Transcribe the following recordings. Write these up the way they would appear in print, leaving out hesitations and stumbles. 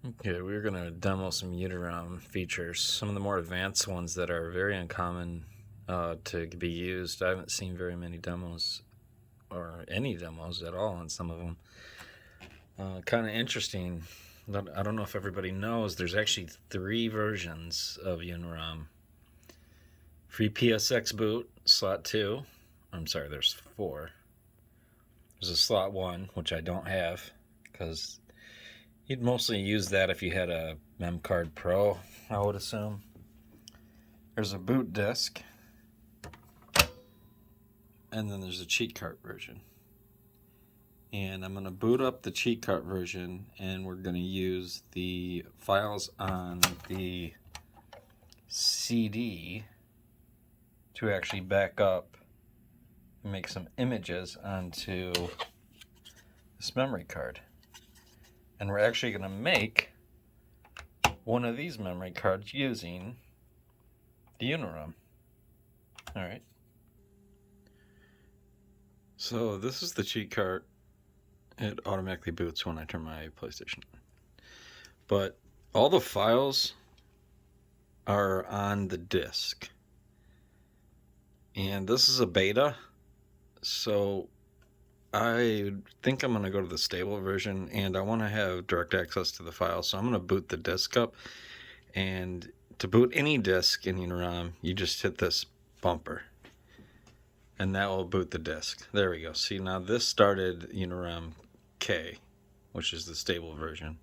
Okay, we're going to demo some UniROM features, some of the more advanced ones that are very uncommon to be used. I haven't seen very many demos or any demos at all on some of them. Kind of interesting. I don't know if everybody knows, there's actually 3 versions of UniROM. FreePSXBoot, slot 2. I'm sorry, there's 4. There's a slot 1, which I don't have because you'd mostly use that if you had a MemCard Pro, I would assume. There's a boot disk, and then there's a cheat cart version. And I'm going to boot up the cheat cart version, and we're going to use the files on the CD to actually back up and make some images onto this memory card. And we're actually going to make one of these memory cards using the UniROM. Alright. So this is the cheat cart. It automatically boots when I turn my PlayStation on. But all the files are on the disk. And this is a beta. So I think I'm going to go to the stable version, and I want to have direct access to the files. So I'm going to boot the disk up. And to boot any disk in UniROM, you just hit this bumper, and that will boot the disk. There we go. See, now this started UniROM K, which is the stable version.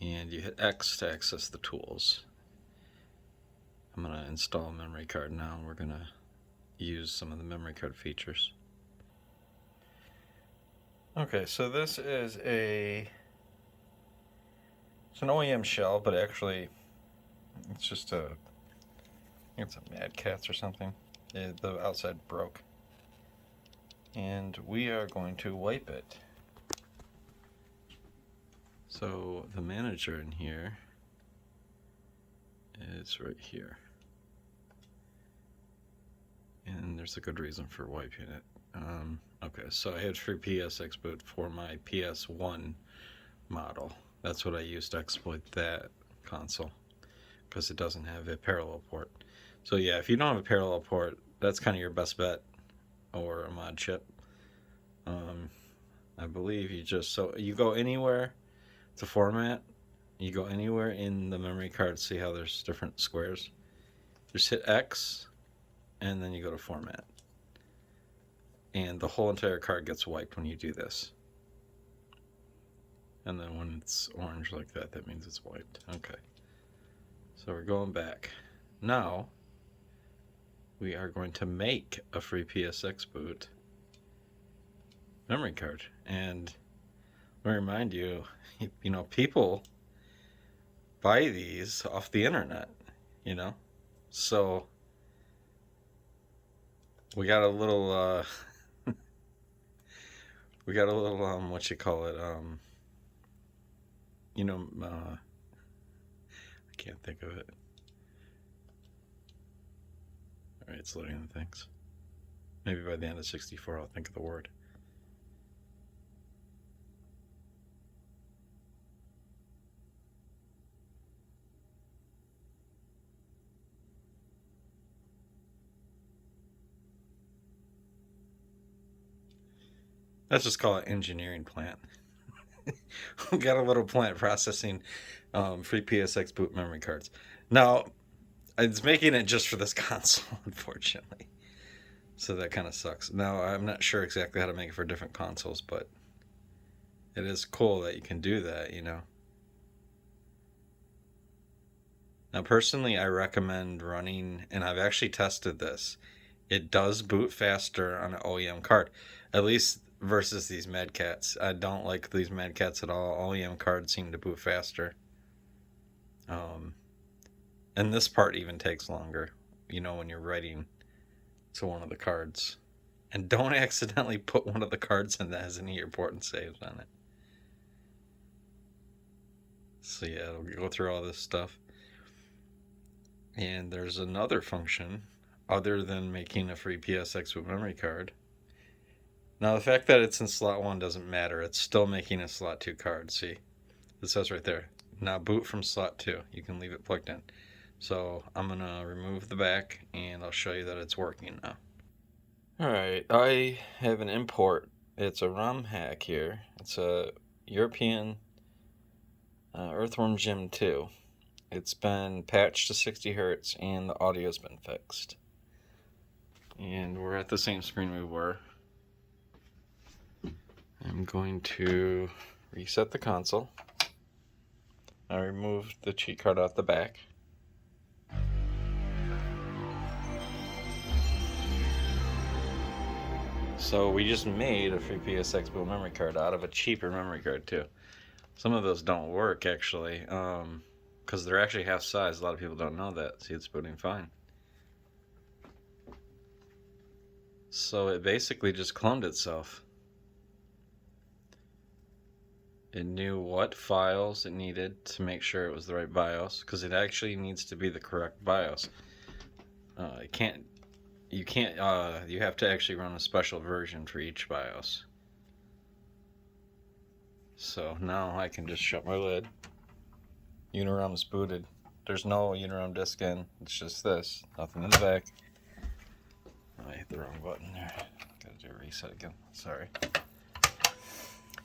And you hit X to access the tools. I'm going to install a memory card now, and we're going to use some of the memory card features. Okay, so this is it's an OEM shell, but actually it's just I think it's a Mad Catz or something. The outside broke. And we are going to wipe it. So the manager in here is right here. And there's a good reason for wiping it. Okay, so I had FreePSXBoot for my PS1 model. That's what I used to exploit that console, because it doesn't have a parallel port. So yeah, if you don't have a parallel port, that's kind of your best bet, or a mod chip. I believe you go anywhere to format, you go anywhere in the memory card, see how there's different squares. Just hit X, and then you go to format. And the whole entire card gets wiped when you do this. And then when it's orange like that, that means it's wiped. Okay. So we're going back. Now, we are going to make a FreePSXBoot memory card. And let me remind you, people buy these off the internet, So we got a little what you call it, I can't think of it. Alright, it's loading the things. Maybe by the end of 64 I'll think of the word. Let's just call it engineering plant. We got a little plant processing FreePSXBoot memory cards. Now, it's making it just for this console, unfortunately. So that kind of sucks. Now, I'm not sure exactly how to make it for different consoles, but it is cool that you can do that, Now, personally, I recommend running, and I've actually tested this. It does boot faster on an OEM card, at least versus these Mad Catz. I don't like these Mad Catz at all. OEM cards seem to boot faster. And this part even takes longer, when you're writing to one of the cards. And don't accidentally put one of the cards in that has any important saves on it. So yeah, it'll go through all this stuff. And there's another function other than making a FreePSXBoot memory card. Now the fact that it's in slot 1 doesn't matter. It's still making a slot 2 card. See, it says right there, Now boot from slot 2. You can leave it plugged in. So I'm going to remove the back and I'll show you that it's working now. Alright, I have an import. It's a ROM hack here. It's a European Earthworm Jim 2. It's been patched to 60 Hz and the audio's been fixed. And we're at the same screen we were. I'm going to reset the console. I removed the cheat card out the back. So we just made a FreePSXBoot memory card out of a cheaper memory card too. Some of those don't work actually, because they're actually half size. A lot of people don't know that. See, it's booting fine. So it basically just cloned itself. It knew what files it needed to make sure it was the right BIOS, because it actually needs to be the correct BIOS. You have to actually run a special version for each BIOS. So now I can just shut my lid. UniROM's booted. There's no UniROM disk in. It's just this. Nothing in the back. Oh, I hit the wrong button there. Gotta do a reset again. Sorry.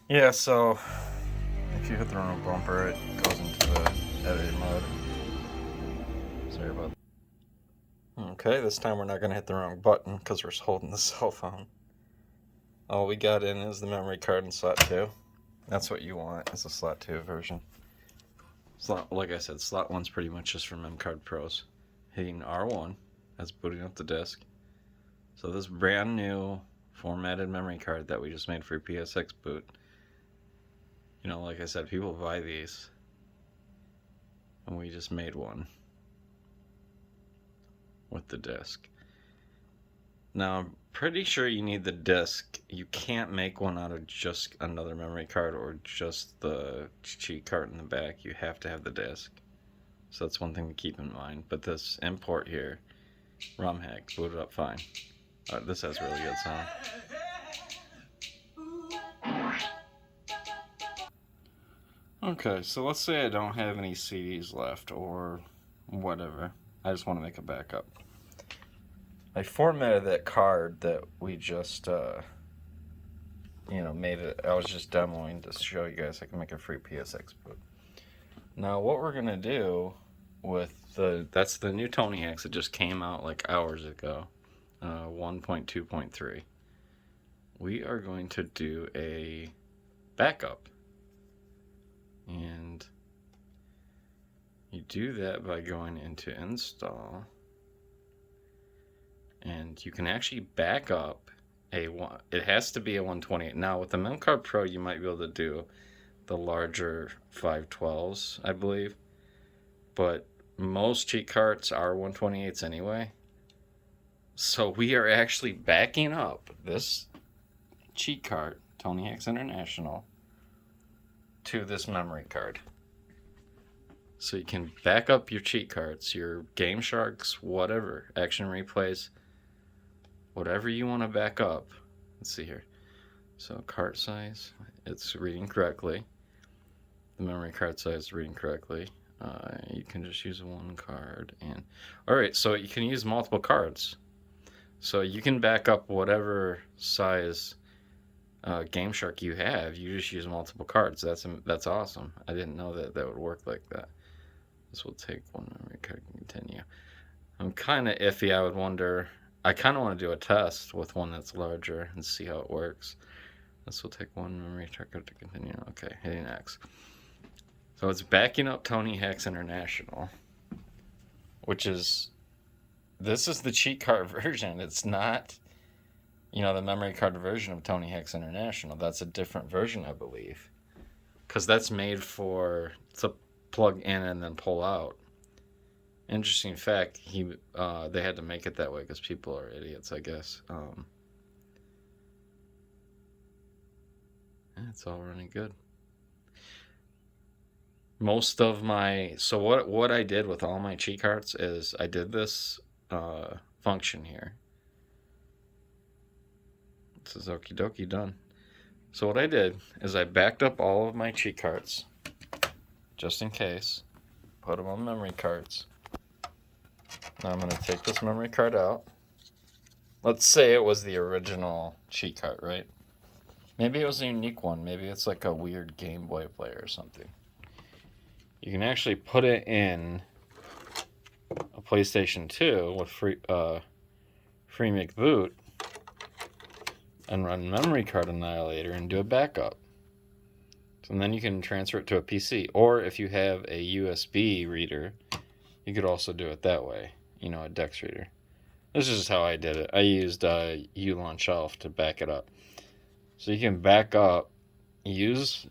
Yeah, so if you hit the wrong bumper, it goes into the editing mode. Sorry about that. Okay, this time we're not going to hit the wrong button because we're holding the cell phone. All we got in is the memory card in slot 2. That's what you want, is a slot 2 version. Like I said, slot 1's pretty much just for mem card pros. Hitting R1, that's booting up the disk. So this brand new formatted memory card that we just made for FreePSXBoot. You know, like I said, people buy these. And we just made one with the disk. Now, I'm pretty sure you need the disk. You can't make one out of just another memory card or just the cheat card in the back. You have to have the disk. So that's one thing to keep in mind. But this import here, ROM hack, booted up fine. This has really good sound. Okay, so let's say I don't have any CDs left or whatever. I just want to make a backup. I formatted that card that we just, made it. I was just demoing to show you guys I can make a FreePSXBoot. Now, what we're gonna do with that's the new Tony Hex that just came out like hours ago, 1.2.3. We are going to do a backup, and you do that by going into install. And you can actually back up it has to be a 128. Now with the MemCard Pro, you might be able to do the larger 512s, I believe. But most cheat cards are 128s anyway. So we are actually backing up this cheat card, Tony Hex International, to this memory card. So you can back up your cheat cards, your Game Sharks, whatever, action replays, whatever you want to back up. Let's see here. So card size, it's reading correctly. The memory card size is reading correctly. You can just use one card. And alright, so you can use multiple cards. So you can back up whatever size Game Shark you have. You just use multiple cards. That's awesome. I didn't know that would work like that. This will take one memory card and continue. I'm kind of iffy. I would wonder. I kind of want to do a test with one that's larger and see how it works. This will take one memory card to continue. Okay, hitting X. So it's backing up Tony Hex International, this is the cheat card version. It's not, the memory card version of Tony Hex International. That's a different version, I believe, because that's made to plug in and then pull out. Interesting fact, they had to make it that way because people are idiots, I guess. It's all running good. Most of so what I did with all my cheat cards is I did this function here. This is okie dokie done. So what I did is I backed up all of my cheat cards. just in case. Put them on memory cards. Now I'm going to take this memory card out. Let's say it was the original cheat card, right? Maybe it was a unique one. Maybe it's like a weird Game Boy player or something. You can actually put it in a PlayStation 2 with FreePSXBoot and run Memory Card Annihilator and do a backup. And then you can transfer it to a PC. Or if you have a USB reader, you could also do it that way. You know, a DeX reader. This is just how I did it. I used ULaunch Shelf to back it up. So you can back up, use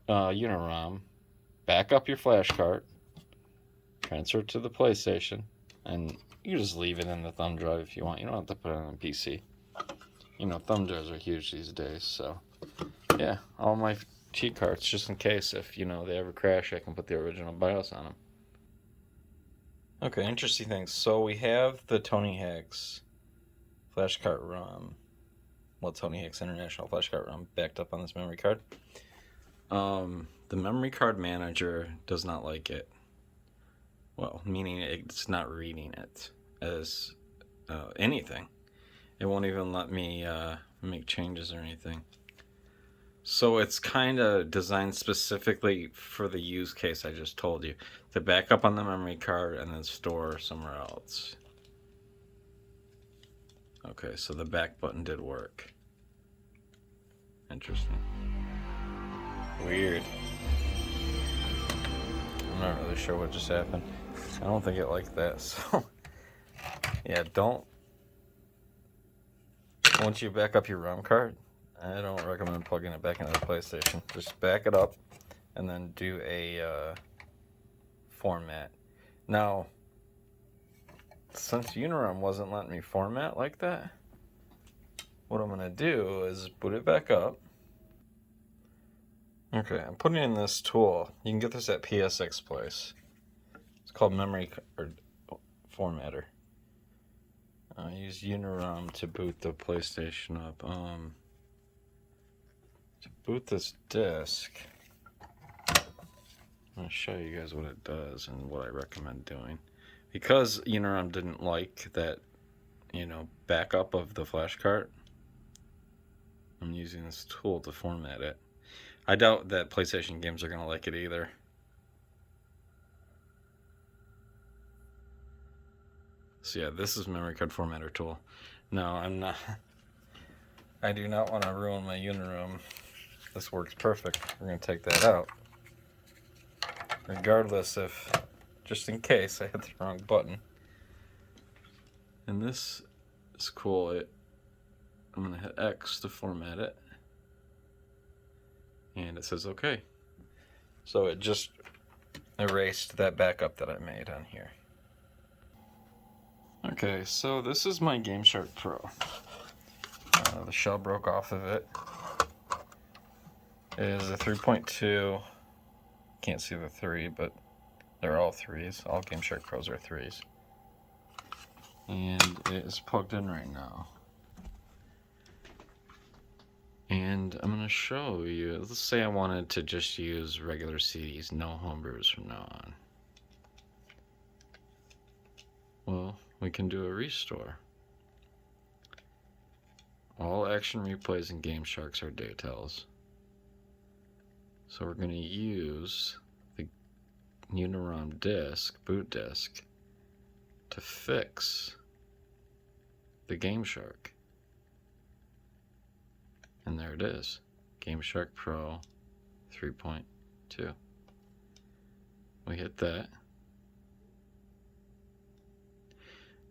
UniROM, back up your flash card, transfer it to the PlayStation, and you just leave it in the thumb drive if you want. You don't have to put it on a PC. You know, thumb drives are huge these days, so yeah, all my cheat cards, just in case if, you know, they ever crash, I can put the original BIOS on them. Okay, interesting things. So we have the Tony Hawk's flash card ROM. Well, Tony Hawk's International flash card ROM backed up on this memory card. The memory card manager does not like it. Well, meaning it's not reading it as anything. It won't even let me make changes or anything. So it's kind of designed specifically for the use case I just told you. To back up on the memory card and then store somewhere else. Okay, so the back button did work. Interesting. Weird. I'm not really sure what just happened. I don't think it liked that, so yeah, once you back up your ROM card, I don't recommend plugging it back into the PlayStation. Just back it up and then do a format. Now, since UniROM wasn't letting me format like that, what I'm going to do is boot it back up. Okay, I'm putting in this tool. You can get this at PSX Place. It's called Memory Card Formatter. I use UniROM to boot the PlayStation up. To boot this disk, I'm going to show you guys what it does and what I recommend doing. Because UniROM didn't like that, you know, backup of the flash card, I'm using this tool to format it. I doubt that PlayStation games are going to like it either. So yeah, this is memory card formatter tool. No, I do not want to ruin my UniROM. This works perfect. We're going to take that out. Regardless if, just in case I hit the wrong button. And this is cool. I'm going to hit X to format it. And it says okay. So it just erased that backup that I made on here. Okay, so this is my GameShark Pro. The shell broke off of it. It is a 3.2. Can't see the 3, but they're all 3s. All GameShark Pros are 3s. And it is plugged in right now. And I'm going to show you, let's say I wanted to just use regular CDs, no homebrews from now on. Well, we can do a restore. All action replays and Game Sharks are daytels. So we're going to use the UniROM disk, boot disk, to fix the Game Shark. And there it is, GameShark Pro 3.2. We hit that.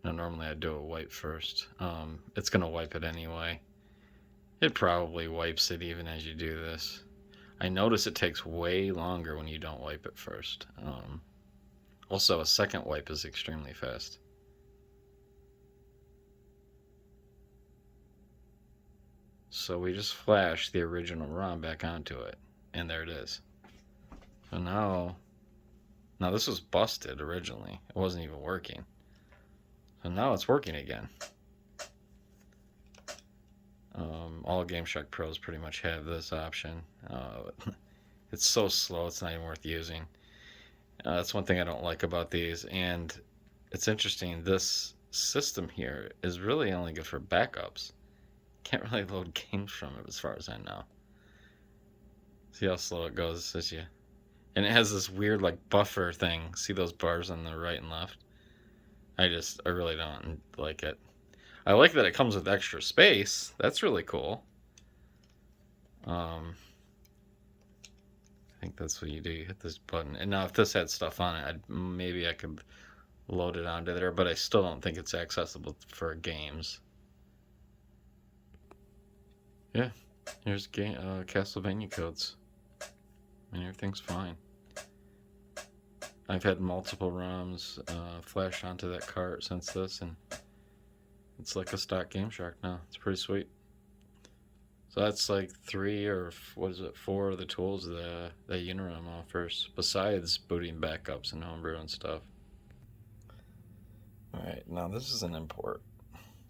Now normally I'd do a wipe first. It's going to wipe it anyway. It probably wipes it even as you do this. I notice it takes way longer when you don't wipe it first. Also, a second wipe is extremely fast. So we just flash the original ROM back onto it, and there it is. So now this was busted originally. It wasn't even working. So now it's working again. All GameShark Pros pretty much have this option. It's so slow, it's not even worth using. That's one thing I don't like about these. And it's interesting, this system here is really only good for backups. Can't really load games from it as far as I know. See how slow it goes as you... And it has this weird like buffer thing. See those bars on the right and left? I really don't like it. I like that it comes with extra space. That's really cool. I think that's what you do. You hit this button. And now if this had stuff on it, maybe I could load it onto there, but I still don't think it's accessible for games. Yeah, here's Castlevania codes. And everything's fine. I've had multiple ROMs flash onto that cart since this, and it's like a stock Game Shark now. It's pretty sweet. So that's like 3 or 4 of the tools that UniROM offers, besides booting backups and homebrew and stuff. Alright, now this is an import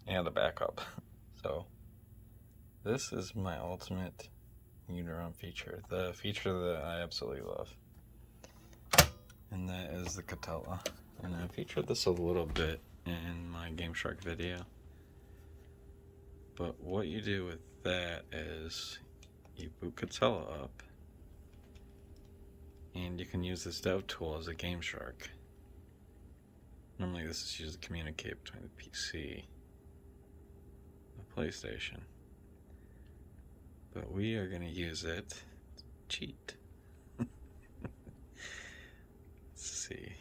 and a backup. So this is my ultimate UniROM feature, the feature that I absolutely love. And that is the CAETLA. And I featured this a little bit in my Game Shark video. But what you do with that is you boot CAETLA up, and you can use this dev tool as a Game Shark. Normally this is used to communicate between the PC and the PlayStation. But we are going to use it to cheat. Let's see.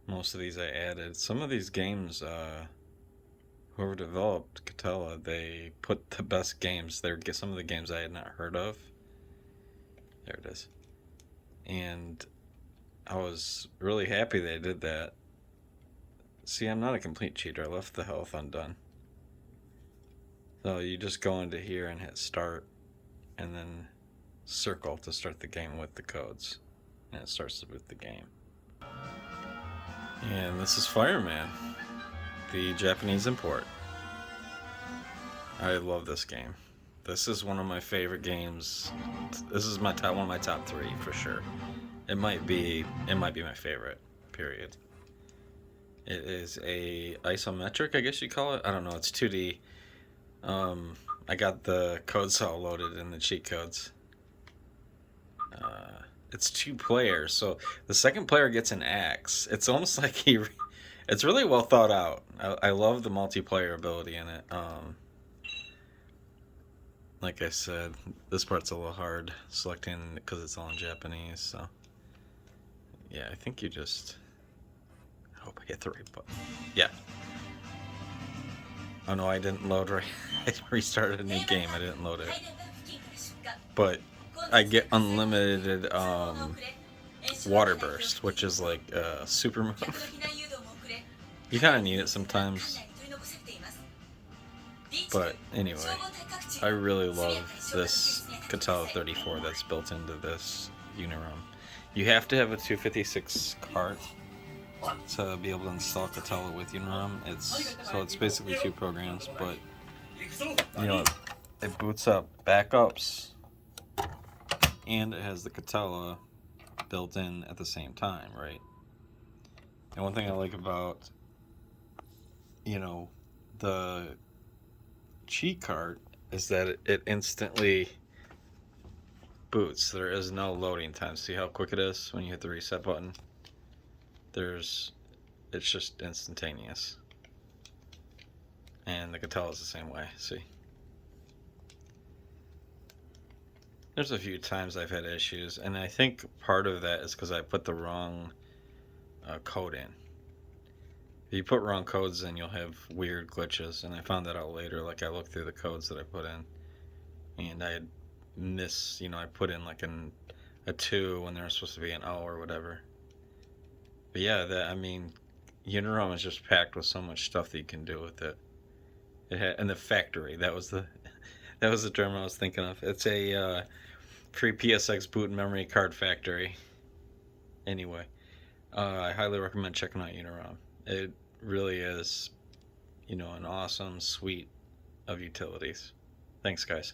Most of these I added. Some of these games, whoever developed CAETLA, they put the best games. They're some of the games I had not heard of. There it is. And I was really happy they did that. See, I'm not a complete cheater. I left the health undone. So you just go into here and hit start, and then circle to start the game with the codes. And it starts to boot the game. And this is Fireman, the Japanese import. I love this game. This is one of my favorite games. This is one of my top 3 for sure. It might be my favorite, period. It is a isometric, I guess you call it. I don't know, it's 2D. I got the codes all loaded in the cheat codes. It's 2 players, so the second player gets an axe. It's almost like it's really well thought out. I love the multiplayer ability in it. Like I said, this part's a little hard selecting because it's all in Japanese, so yeah, I think you just... I hope I hit the right button. Yeah. Oh no, I didn't load right. I restarted a new game. I didn't load it. But I get unlimited water burst, which is like a super move. You kind of need it sometimes. But anyway, I really love this CAETLA 34 that's built into this UniROM. You have to have a 256 cart to be able to install CAETLA with UniROM. It's basically 2 programs, but you know, it boots up backups, and it has the CAETLA built in at the same time, right? And one thing I like about, you know, the cheat cart is that it instantly boots. There is no loading time. See how quick it is when you hit the reset button? It's just instantaneous. And the CAETLA is the same way, see? There's a few times I've had issues, and I think part of that is because I put the wrong code in. If you put wrong codes in, you'll have weird glitches, and I found that out later. Like, I looked through the codes that I put in, and I had I put in like a 2 when there's supposed to be an O or whatever. But yeah, UniROM is just packed with so much stuff that you can do with it. And the factory, that was the term I was thinking of. It's a FreePSXBoot memory card factory. Anyway, I highly recommend checking out UniROM. It really is, an awesome suite of utilities. Thanks, guys.